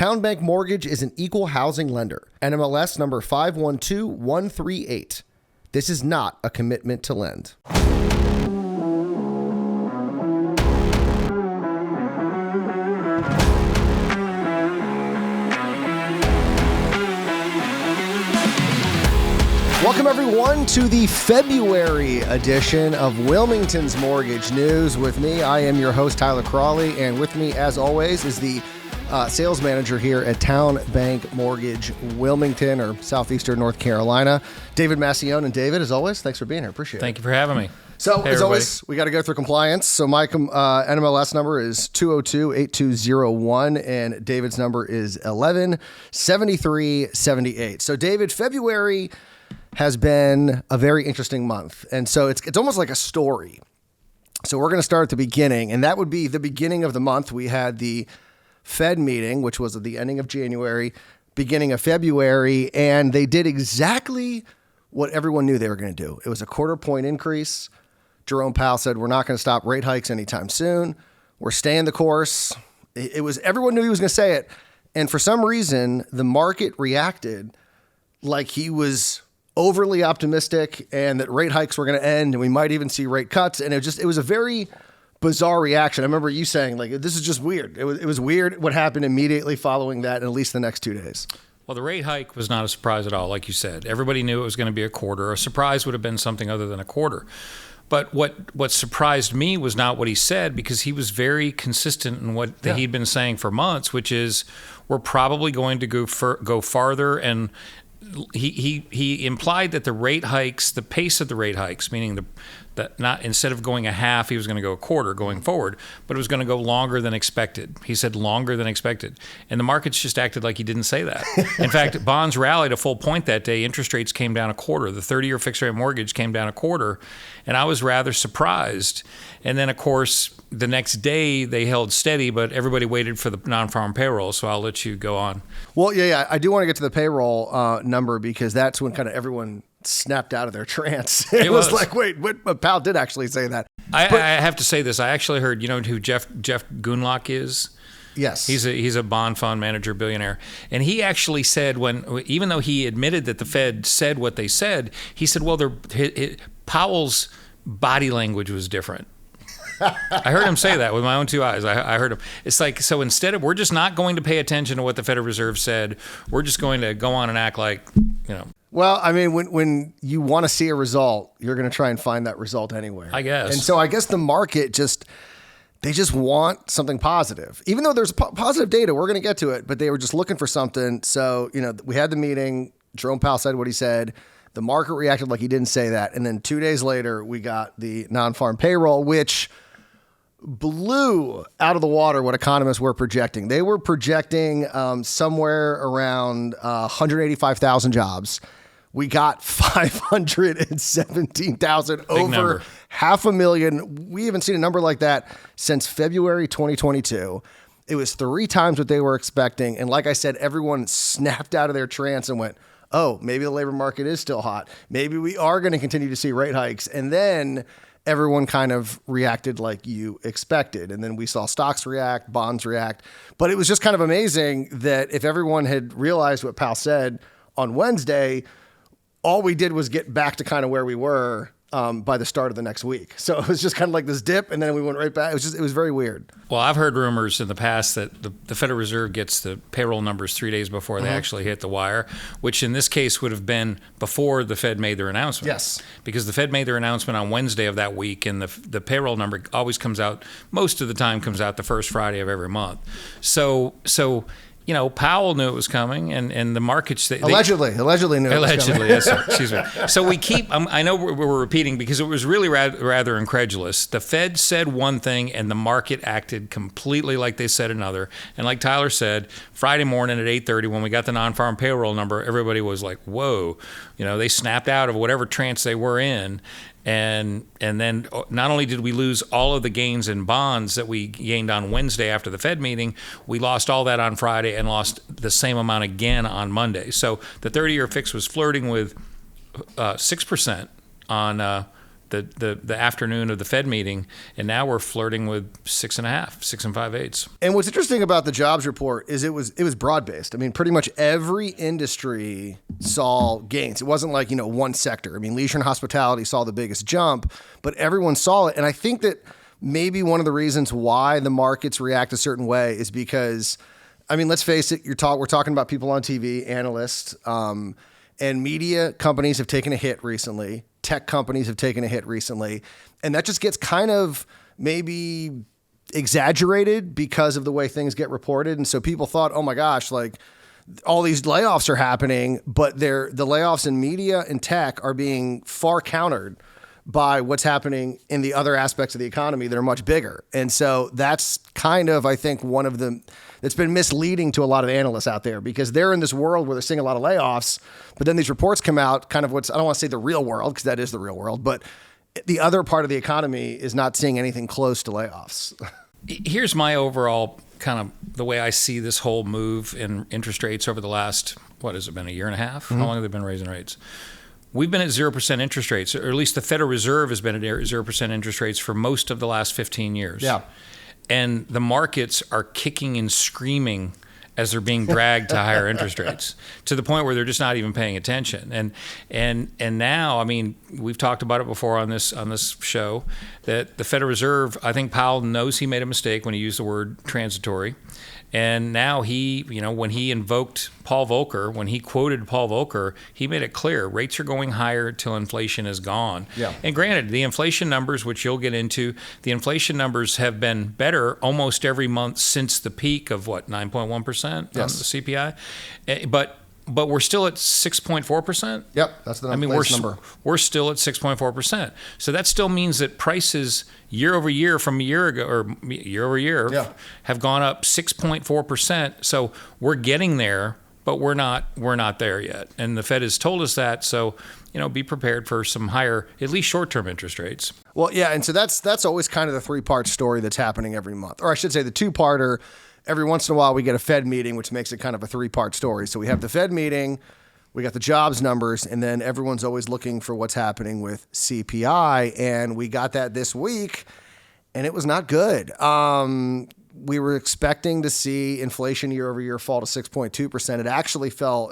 TowneBank Mortgage is an equal housing lender. NMLS number 512138. This is not a commitment to lend. Welcome, everyone, to the February edition of Wilmington's Mortgage News. With me, I am your host, Tyler Cralle, and with me, as always, is the sales manager here at TowneBank Mortgage Wilmington, or Southeastern North Carolina, David Macaione. And David, as always, thanks for being here. Appreciate it. Thank you for having me. So, as always, we got to go through compliance. So, my NMLS number is 202-8201, and David's number is 117378. So, David, February has been a very interesting month. And so it's almost like a story. So we're going to start at the beginning, and that would be the beginning of the month. We had the Fed meeting, which was at the ending of January, beginning of February, and they did exactly what everyone knew they were going to do. It was a quarter-point increase. Jerome Powell said, we're not going to stop rate hikes anytime soon. We're staying the course. It was, everyone knew he was going to say it. And for some reason, the market reacted like he was overly optimistic and that rate hikes were going to end and we might even see rate cuts. And it was a very bizarre reaction. I remember you saying, like, this is just weird. It was weird what happened immediately following that, in at least the next 2 days. Well, the rate hike was not a surprise at all, like you said. Everybody knew it was going to be a quarter. A surprise would have been something other than a quarter. But what surprised me was not what he said, because he was very consistent in what he'd been saying for months, which is we're probably going to go farther. And he implied that the rate hikes, the pace of the rate hikes, meaning that not instead of going a half, he was going to go a quarter going forward, but it was going to go longer than expected. He said longer than expected. And the markets just acted like he didn't say that. In fact, bonds rallied a full point that day. Interest rates came down a quarter. The 30-year fixed rate mortgage came down a quarter. And I was rather surprised. And then, of course, the next day they held steady, but everybody waited for the non-farm payroll. So I'll let you go on. Well, yeah. I do want to get to the payroll number, because that's when kind of everyone snapped out of their trance. It was like, wait, what? Powell did actually say that. I have to say this. I actually heard, you know who Jeff Gundlach is? Yes. He's a bond fund manager, billionaire. And he actually said, even though he admitted that the Fed said what they said, he said, well, Powell's body language was different. I heard him say that with my own two eyes. I heard him. It's like, so instead of, we're just not going to pay attention to what the Federal Reserve said, we're just going to go on and act like, you know. Well, I mean, when you want to see a result, you're going to try and find that result anywhere. I guess. And so I guess the market they just want something positive. Even though there's positive data, we're going to get to it, but they were just looking for something. So, you know, we had the meeting. Jerome Powell said what he said. The market reacted like he didn't say that. And then 2 days later, we got the non-farm payroll, which blew out of the water what economists were projecting. They were projecting somewhere around 185,000 jobs. We got 517,000, over 500,000. We haven't seen a number like that since February 2022. It was 3 times what they were expecting. And like I said, everyone snapped out of their trance and went, oh, maybe the labor market is still hot. Maybe we are going to continue to see rate hikes. And then everyone kind of reacted like you expected. And then we saw stocks react, bonds react. But it was just kind of amazing that if everyone had realized what Powell said on Wednesday, all we did was get back to kind of where we were by the start of the next week. So it was just kind of like this dip, and then we went right back. It was very weird. Well, I've heard rumors in the past that the Federal Reserve gets the payroll numbers 3 days before they actually hit the wire, which in this case would have been before the Fed made their announcement. Yes. Because the Fed made their announcement on Wednesday of that week, and the payroll number always comes out, most of the time comes out the first Friday of every month. So you know, Powell knew it was coming, and the markets... Allegedly knew it was coming. Allegedly, yes, sir. Excuse me. So we keep... I know we're repeating because it was really rather incredulous. The Fed said one thing, and the market acted completely like they said another. And like Tyler said, Friday morning at 8:30, when we got the non-farm payroll number, everybody was like, whoa. You know, they snapped out of whatever trance they were in. And then not only did we lose all of the gains in bonds that we gained on Wednesday after the Fed meeting, we lost all that on Friday and lost the same amount again on Monday. So the 30-year fix was flirting with 6% on the afternoon of the Fed meeting, and now we're flirting with 6.5, 6 5/8. And what's interesting about the jobs report is it was broad based. I mean, pretty much every industry saw gains. It wasn't like, one sector. I mean, leisure and hospitality saw the biggest jump, but everyone saw it. And I think that maybe one of the reasons why the markets react a certain way is because, I mean, let's face it, we're talking about people on TV, analysts, and media companies have taken a hit recently. Tech companies have taken a hit recently. And that just gets kind of maybe exaggerated because of the way things get reported. And so people thought, oh my gosh, like all these layoffs are happening, but the layoffs in media and tech are being far countered by what's happening in the other aspects of the economy that are much bigger. And so that's kind of, I think, one of them that's been misleading to a lot of analysts out there, because they're in this world where they're seeing a lot of layoffs, but then these reports come out kind of I don't want to say the real world, because that is the real world, but the other part of the economy is not seeing anything close to layoffs. Here's my overall kind of the way I see this whole move in interest rates over the last, what has it been, a year and a half? Mm-hmm. How long have they been raising rates? We've been at 0% interest rates, or at least the Federal Reserve has been at 0% interest rates for most of the last 15 years. Yeah. And the markets are kicking and screaming as they're being dragged to higher interest rates, to the point where they're just not even paying attention. And now, I mean, we've talked about it before on this show, that the Federal Reserve, I think Powell knows he made a mistake when he used the word transitory. And now he, when he invoked Paul Volcker, when he quoted Paul Volcker, he made it clear rates are going higher till inflation is gone. Yeah. And granted, the inflation numbers, which you'll get into, the inflation numbers have been better almost every month since the peak of 9.1% on the CPI. But we're still at 6.4%. Yep, that's the number. We're still at 6.4%. So that still means that prices year over year from a year ago, or year over year, have gone up 6.4%. So we're getting there, but we're not there yet. And the Fed has told us that. So be prepared for some higher, at least short-term interest rates. Well, yeah, and so that's always kind of the three-part story that's happening every month, or I should say the two-parter. Every once in a while, we get a Fed meeting, which makes it kind of a three-part story. So we have the Fed meeting, we got the jobs numbers, and then everyone's always looking for what's happening with CPI. And we got that this week, and it was not good. We were expecting to see inflation year over year fall to 6.2%.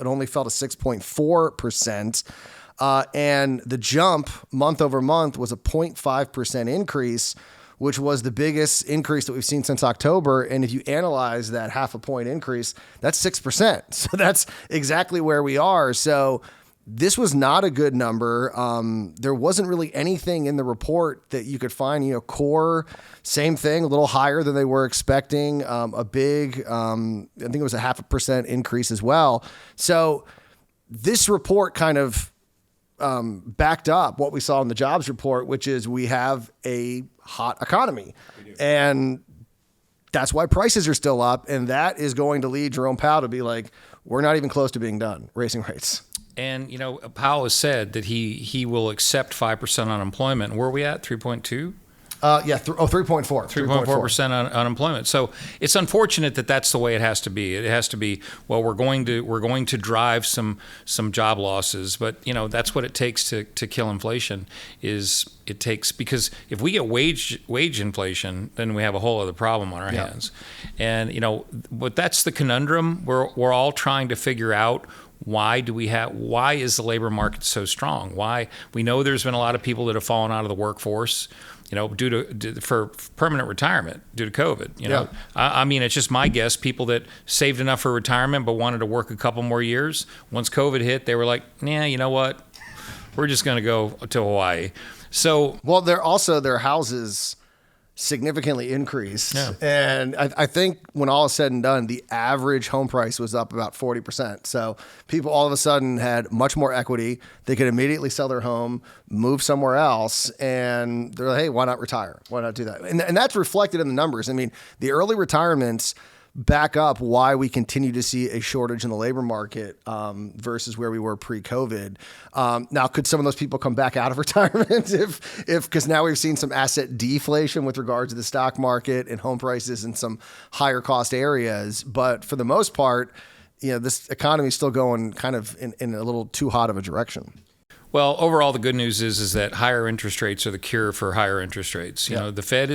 It only fell to 6.4%. And the jump month over month was a 0.5% increase, which was the biggest increase that we've seen since October. And if you analyze that half a point increase, that's 6%. So that's exactly where we are. So this was not a good number. There wasn't really anything in the report that you could find, core, same thing, a little higher than they were expecting, a big, I think it was a 0.5% increase as well. So this report kind of backed up what we saw in the jobs report, which is we have a hot economy. And that's why prices are still up. And that is going to lead Jerome Powell to be like, we're not even close to being done raising rates. And, Powell has said that he will accept 5% unemployment. Where are we at? 3.2? 3.4. 3.4% unemployment. So it's unfortunate that that's the way it has to be. It has to be, well, we're going to drive some job losses, but that's what it takes to kill inflation. Because if we get wage inflation, then we have a whole other problem on our hands. And but that's the conundrum. We're all trying to figure out, why is the labor market so strong? Why? We know there's been a lot of people that have fallen out of the workforce, for permanent retirement due to COVID. I mean, it's just my guess. People that saved enough for retirement but wanted to work a couple more years, once COVID hit, they were like, "Nah, you know what? We're just going to go to Hawaii." So, well, their houses significantly increased. Yeah. And I think when all is said and done, the average home price was up about 40%. So people all of a sudden had much more equity. They could immediately sell their home, move somewhere else, and they're like, hey, why not retire? Why not do that? And that's reflected in the numbers. I mean, the early retirements back up why we continue to see a shortage in the labor market versus where we were pre-COVID. Now, could some of those people come back out of retirement because now we've seen some asset deflation with regards to the stock market and home prices in some higher cost areas. But for the most part, this economy is still going kind of in a little too hot of a direction. Well, overall, the good news is that higher interest rates are the cure for higher interest rates. You know, the Fed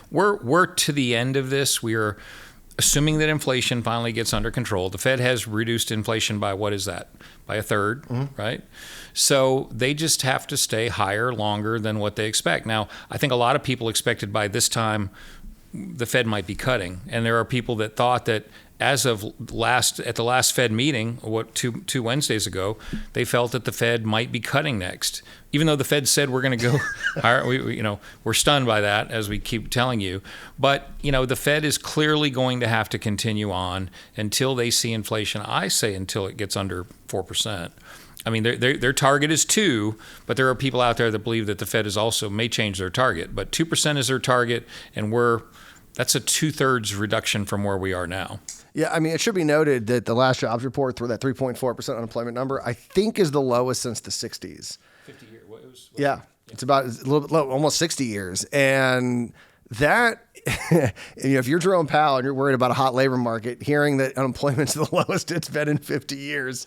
we're to the end of this. We are assuming that inflation finally gets under control. The Fed has reduced inflation by what is that? By a third, right? So they just have to stay higher longer than what they expect. Now, I think a lot of people expected by this time the Fed might be cutting, and there are people that thought that as of at the last Fed meeting, two Wednesdays ago, they felt that the Fed might be cutting next, even though the Fed said we're going to go higher. We're stunned by that, as we keep telling you. But the Fed is clearly going to have to continue on until they see inflation. I say until it gets under 4%. I mean, their target is 2%, but there are people out there that believe that the Fed is also may change their target. But 2% is their target, and that's a 2/3 reduction from where we are now. Yeah, I mean, it should be noted that the last jobs report through that 3.4% unemployment number, I think, is the lowest since the 60s. 50 years. It's about a little bit low, almost 60 years. And that, if you're Jerome Powell and you're worried about a hot labor market, hearing that unemployment's the lowest it's been in 50 years,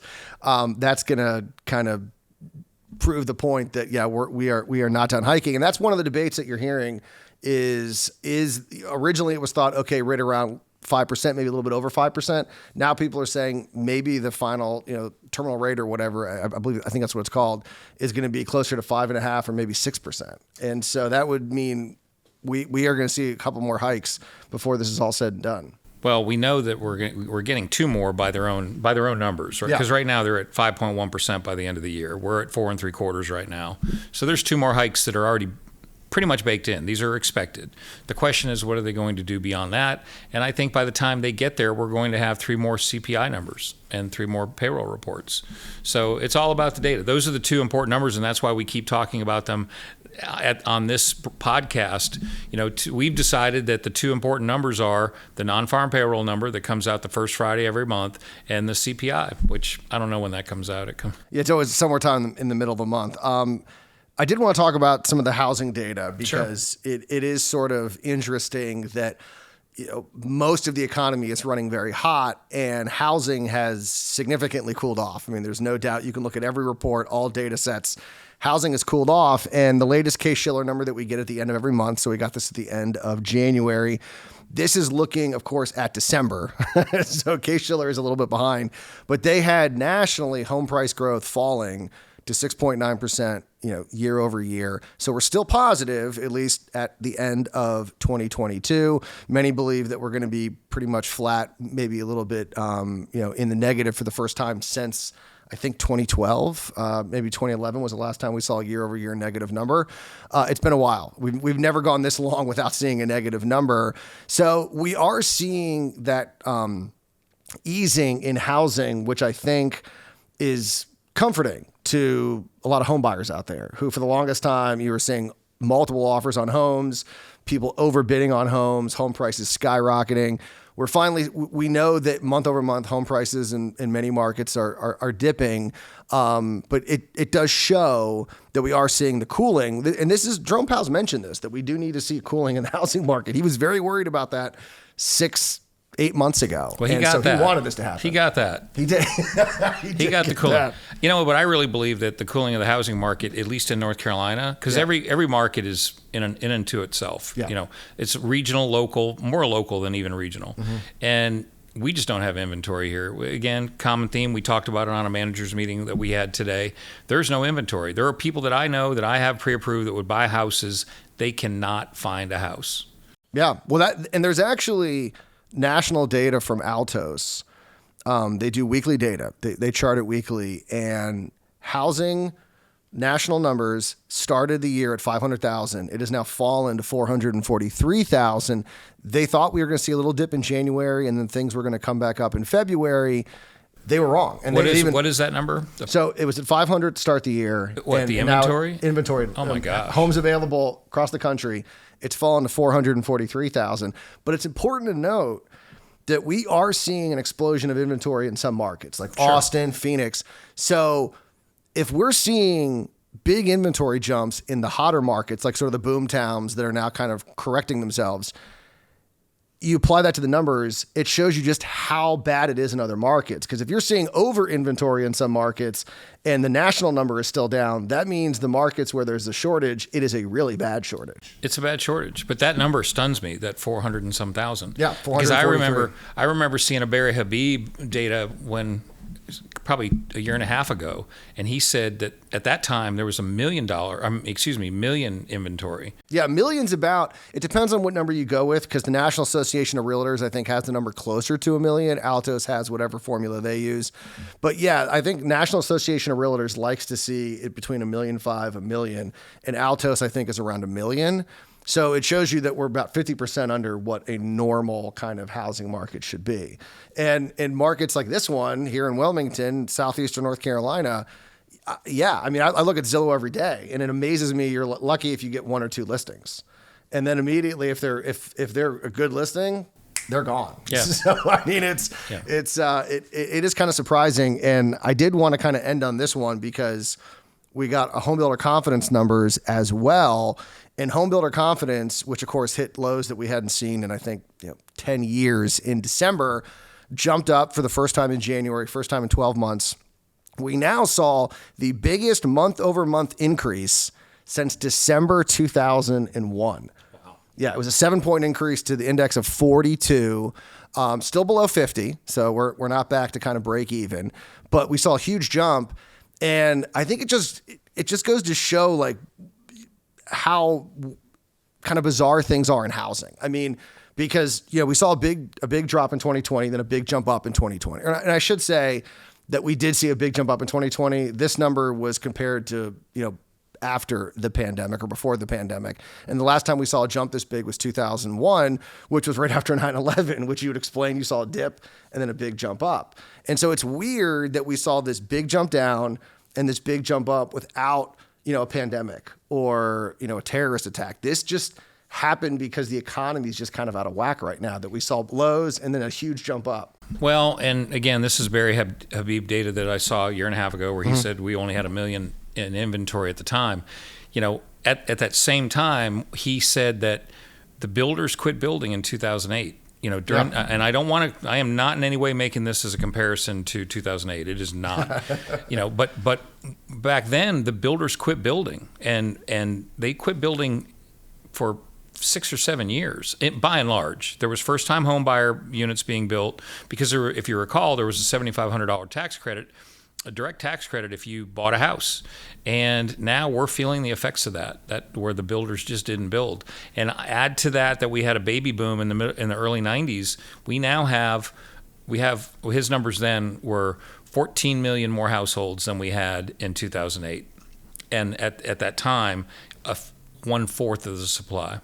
that's going to kind of prove the point that, we are not done hiking. And that's one of the debates that you're hearing is originally it was thought, okay, right around 5%, maybe a little bit over 5%. Now people are saying maybe the final, terminal rate or whatever, I think that's what it's called, is going to be closer to 5.5% or maybe 6%. And so that would mean we are going to see a couple more hikes before this is all said and done. Well, we know that we're getting 2 more by their own numbers, right? Because right now they're at 5.1% by the end of the year. We're at 4 3/4 right now. So there's 2 more hikes that are already pretty much baked in. These are expected. The question is, what are they going to do beyond that? And I think by the time they get there, we're going to have 3 more CPI numbers and 3 more payroll reports. So it's all about the data. Those are the 2 important numbers, and that's why we keep talking about them on this podcast. We've decided that the 2 important numbers are the non-farm payroll number that comes out the first Friday every month, and the CPI, which I don't know when that comes out. It's always somewhere time in the middle of the month. I did want to talk about some of the housing data because it is sort of interesting that most of the economy is running very hot and housing has significantly cooled off. I mean, there's no doubt. You can look at every report, all data sets. Housing has cooled off, and the latest Case-Shiller number that we get at the end of every month, so we got this at the end of January. This is looking, of course, at December. So Case-Shiller is a little bit behind, but they had nationally home price growth falling to 6.9%, year over year. So we're still positive, at least at the end of 2022. Many believe that we're going to be pretty much flat, maybe a little bit, in the negative for the first time since, I think, 2012. Maybe 2011 was the last time we saw a year over year negative number. It's been a while. We've never gone this long without seeing a negative number. So we are seeing that easing in housing, which I think is comforting to a lot of home buyers out there who, for the longest time, you were seeing multiple offers on homes, people overbidding on homes, home prices skyrocketing. We know that month over month home prices in many markets are dipping, but it does show that we are seeing the cooling. And Jerome Powell's mentioned this, that we do need to see cooling in the housing market. He was very worried about that 8 months ago. Well, he wanted this to happen. He got that. He did. he got the cooling. But I really believe that the cooling of the housing market, at least in North Carolina, because every market is in and to itself. Yeah. It's regional, local, more local than even regional. Mm-hmm. And we just don't have inventory here. Again, common theme. We talked about it on a manager's meeting that we had today. There's no inventory. There are people that I know that I have pre-approved that would buy houses. They cannot find a house. Yeah. Well, and there's actually national data from Altos. They do weekly data. They chart it weekly, and housing national numbers started the year at 500,000. It has now fallen to 443,000. They thought we were going to see a little dip in January, and then things were going to come back up in February. They were wrong. And what is that number? So it was at 500 to start the year. The inventory? Inventory. Oh my gosh. Homes available across the country. It's fallen to 443,000. But it's important to note that we are seeing an explosion of inventory in some markets like Austin, Phoenix. So if we're seeing big inventory jumps in the hotter markets, like sort of the boom towns that are now kind of correcting themselves, you apply that to the numbers, it shows you just how bad it is in other markets. Because if you're seeing over inventory in some markets and the national number is still down, that means the markets where there's a shortage, it is a really bad shortage. It's a bad shortage, but that number stuns me, that 400 and some thousand. Yeah, because I remember seeing a Barry Habib data when probably a year and a half ago, and he said that at that time there was $1 million inventory. Yeah, millions about, it depends on what number you go with, because the National Association of Realtors, I think, has the number closer to 1 million. Altos has whatever formula they use. But yeah, I think National Association of Realtors likes to see it between 1.5 million, 1 million, and Altos, I think, is around 1 million. So it shows you that we're about 50% under what a normal kind of housing market should be. And in markets like this one here in Wilmington, southeastern North Carolina, I look at Zillow every day, and it amazes me. You're lucky if you get 1 or 2 listings, and then immediately if they're a good listing, they're gone. Yeah. So I mean, it is kind of surprising, and I did want to kind of end on this one because we got a homebuilder confidence numbers as well. And homebuilder confidence, which of course hit lows that we hadn't seen in, I think, 10 years in December, jumped up for the first time in January, first time in 12 months. We now saw the biggest month over month increase since December 2001. Wow. Yeah, it was a 7-point increase to the index of 42, still below 50. So we're not back to kind of break even, but we saw a huge jump. And I think it just goes to show like how kind of bizarre things are in housing. I mean, because, we saw a big drop in 2020, then a big jump up in 2020. And I should say that we did see a big jump up in 2020. This number was compared to, after the pandemic or before the pandemic. And the last time we saw a jump this big was 2001, which was right after 9/11, which you would explain you saw a dip and then a big jump up. And so it's weird that we saw this big jump down and this big jump up without, a pandemic or, a terrorist attack. This just happened because the economy is just kind of out of whack right now, that we saw lows and then a huge jump up. Well, and again, this is Barry Habib data that I saw a year and a half ago where he said we only had 1 million in inventory at the time. At that same time, he said that the builders quit building in 2008. And I am not in any way making this as a comparison to 2008. It is not, but back then the builders quit building and they quit building for 6 or 7 years. By and large, there was first time home buyer units being built because if you recall, there was a $7,500 tax credit, a direct tax credit if you bought a house. And now we're feeling the effects of that where the builders just didn't build. And add to that we had a baby boom in the early 90s. We have his numbers then were 14 million more households than we had in 2008. And at that time, 1/4 of the supply.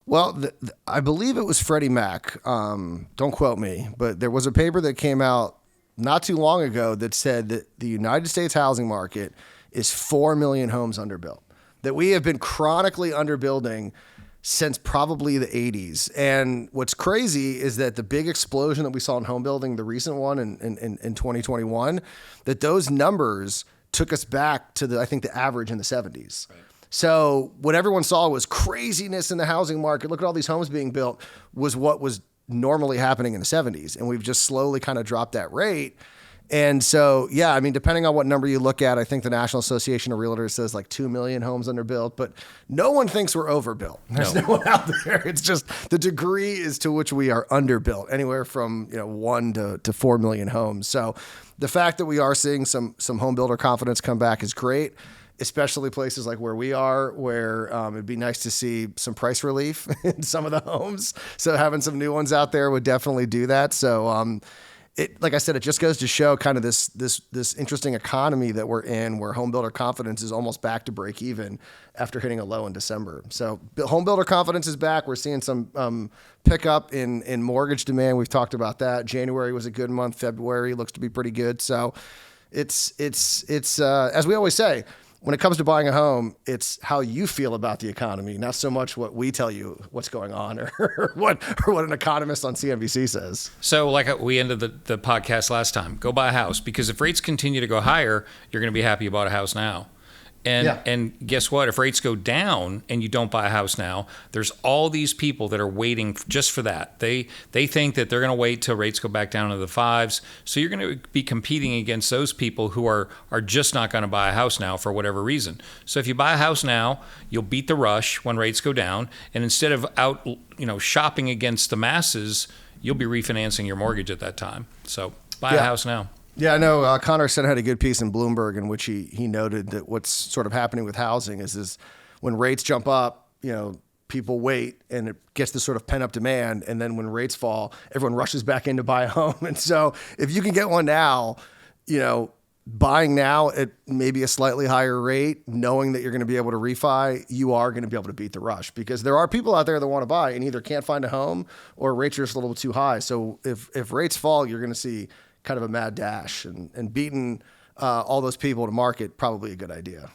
Well, I believe it was Freddie Mac. Don't quote me, but there was a paper that came out not too long ago that said that the United States housing market is 4 million homes underbuilt, that we have been chronically underbuilding since probably the 80s. And what's crazy is that the big explosion that we saw in home building, the recent one in 2021, that those numbers took us back to I think the average in the 70s. Right. So what everyone saw was craziness in the housing market. Look at all these homes being built was what was normally happening in the 70s. And we've just slowly kind of dropped that rate. And so, yeah, I mean, depending on what number you look at, I think the National Association of Realtors says like 2 million homes underbuilt, but no one thinks we're overbuilt. There's no one out there. It's just the degree is to which we are underbuilt, anywhere from 1 to 4 million homes. So the fact that we are seeing some home builder confidence come back is great, especially places like where we are, where it'd be nice to see some price relief in some of the homes. So having some new ones out there would definitely do that. So like I said, it just goes to show kind of this interesting economy that we're in, where home builder confidence is almost back to break even after hitting a low in December. So home builder confidence is back. We're seeing some pickup in mortgage demand. We've talked about that. January was a good month. February looks to be pretty good. So it's as we always say, when it comes to buying a home, it's how you feel about the economy, not so much what we tell you what's going on or what an economist on CNBC says. So like we ended the podcast last time, go buy a house, because if rates continue to go higher, you're going to be happy you bought a house now. And guess what? If rates go down and you don't buy a house now, there's all these people that are waiting just for that. They think that they're going to wait till rates go back down to the fives. So you're going to be competing against those people who are just not going to buy a house now for whatever reason. So if you buy a house now, you'll beat the rush when rates go down. And instead of out, shopping against the masses, you'll be refinancing your mortgage at that time. So buy a house now. Yeah, I know Connor said had a good piece in Bloomberg in which he noted that what's sort of happening with housing is when rates jump up, people wait and it gets this sort of pent up demand. And then when rates fall, everyone rushes back in to buy a home. And so if you can get one now, buying now at maybe a slightly higher rate, knowing that you're going to be able to refi, you are going to be able to beat the rush because there are people out there that want to buy and either can't find a home or rates are just a little bit too high. So if rates fall, you're going to see kind of a mad dash and beating all those people to market, probably a good idea.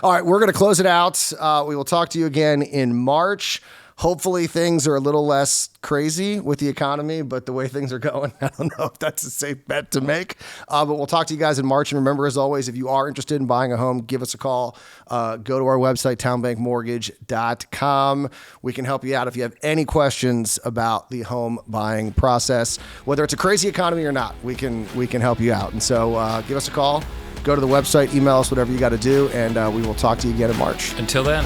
All right, we're going to close it out. We will talk to you again in March. Hopefully things are a little less crazy with the economy, but the way things are going, I don't know if that's a safe bet to make. But we'll talk to you guys in March. And remember, as always, if you are interested in buying a home, give us a call. Go to our website, TowneBankMortgage.com. We can help you out if you have any questions about the home buying process. Whether it's a crazy economy or not, we can help you out. And so give us a call. Go to the website, email us, whatever you got to do, and we will talk to you again in March. Until then.